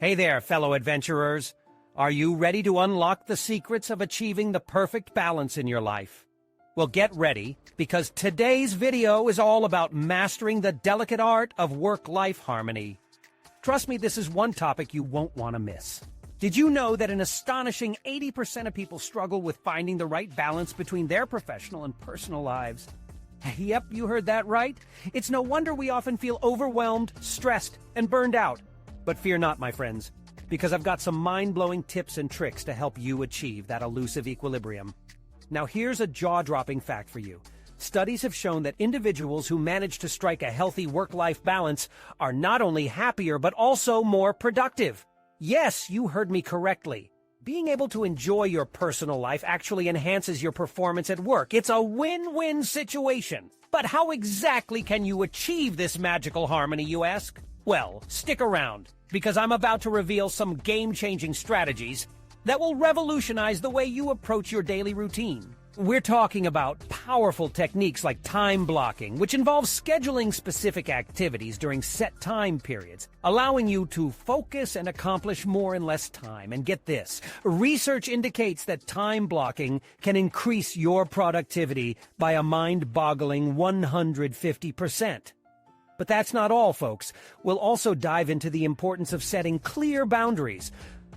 Hey there, fellow adventurers. Are you ready to unlock the secrets of achieving the perfect balance in your life? Well, get ready, because today's video is all about mastering the delicate art of work-life harmony. Trust me, this is one topic you won't want to miss. Did you know that an astonishing 80% of people struggle with finding the right balance between their professional and personal lives? Yep, you heard that right. It's no wonder we often feel overwhelmed, stressed, and burned out. But fear not, my friends, because I've got some mind-blowing tips and tricks to help you achieve that elusive equilibrium. Now here's a jaw-dropping fact for you. Studies have shown that individuals who manage to strike a healthy work-life balance are not only happier but also more productive. Yes, you heard me correctly. Being able to enjoy your personal life actually enhances your performance at work. It's a win-win situation. But how exactly can you achieve this magical harmony, you ask? Well, stick around, because I'm about to reveal some game-changing strategies that will revolutionize the way you approach your daily routine. We're talking about powerful techniques like time blocking, which involves scheduling specific activities during set time periods, allowing you to focus and accomplish more in less time. And get this, research indicates that time blocking can increase your productivity by a mind-boggling 150%. But that's not all, folks. We'll also dive into the importance of setting clear boundaries,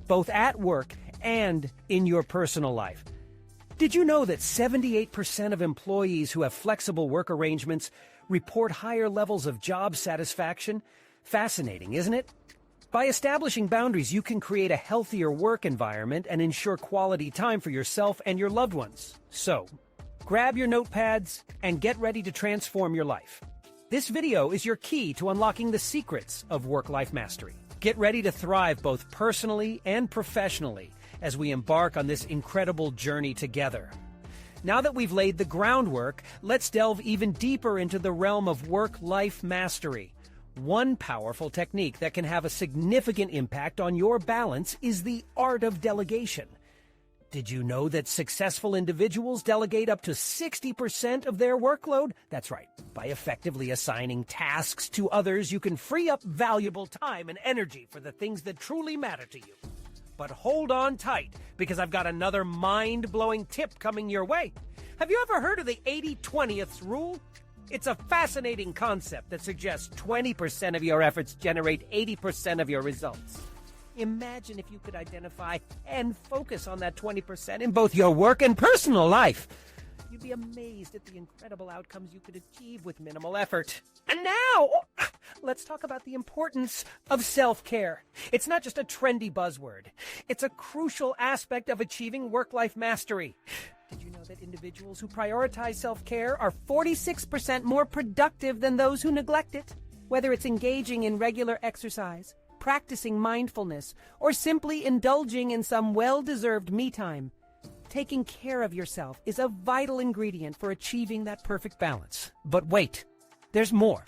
both at work and in your personal life. Did you know that 78% of employees who have flexible work arrangements report higher levels of job satisfaction? Fascinating, isn't it? By establishing boundaries, you can create a healthier work environment and ensure quality time for yourself and your loved ones. So, grab your notepads and get ready to transform your life. This video is your key to unlocking the secrets of work-life mastery. Get ready to thrive both personally and professionally as we embark on this incredible journey together. Now that we've laid the groundwork, let's delve even deeper into the realm of work-life mastery. One powerful technique that can have a significant impact on your balance is the art of delegation. Did you know that successful individuals delegate up to 60% of their workload? That's right. By effectively assigning tasks to others, you can free up valuable time and energy for the things that truly matter to you. But hold on tight, because I've got another mind-blowing tip coming your way. Have you ever heard of the 80/20th rule? It's a fascinating concept that suggests 20% of your efforts generate 80% of your results. Imagine if you could identify and focus on that 20% in both your work and personal life. You'd be amazed at the incredible outcomes you could achieve with minimal effort. And now, let's talk about the importance of self-care. It's not just a trendy buzzword. It's a crucial aspect of achieving work-life mastery. Did you know that individuals who prioritize self-care are 46% more productive than those who neglect it? Whether it's engaging in regular exercise, practicing mindfulness, or simply indulging in some well-deserved me time, taking care of yourself is a vital ingredient for achieving that perfect balance. But wait, there's more.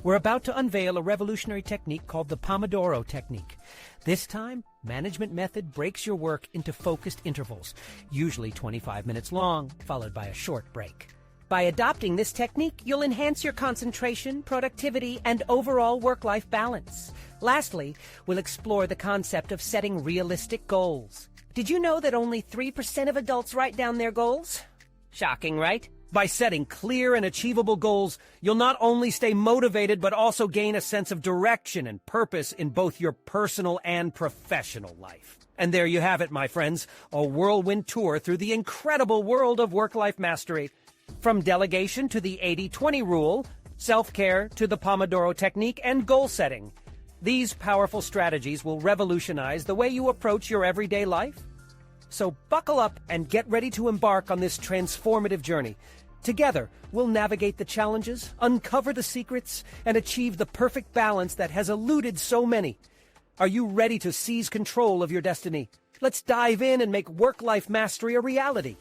We're about to unveil a revolutionary technique called the Pomodoro technique. This time, management method breaks your work into focused intervals, usually 25 minutes long, followed by a short break. By adopting this technique, you'll enhance your concentration, productivity, and overall work-life balance. Lastly, we'll explore the concept of setting realistic goals. Did you know that only 3% of adults write down their goals? Shocking, right? By setting clear and achievable goals, you'll not only stay motivated but also gain a sense of direction and purpose in both your personal and professional life. And there you have it, my friends, a whirlwind tour through the incredible world of work-life mastery. From delegation to the 80/20 rule, self-care to the Pomodoro technique, and goal setting. These powerful strategies will revolutionize the way you approach your everyday life. So buckle up and get ready to embark on this transformative journey. Together, we'll navigate the challenges, uncover the secrets, and achieve the perfect balance that has eluded so many. Are you ready to seize control of your destiny? Let's dive in and make work-life mastery a reality.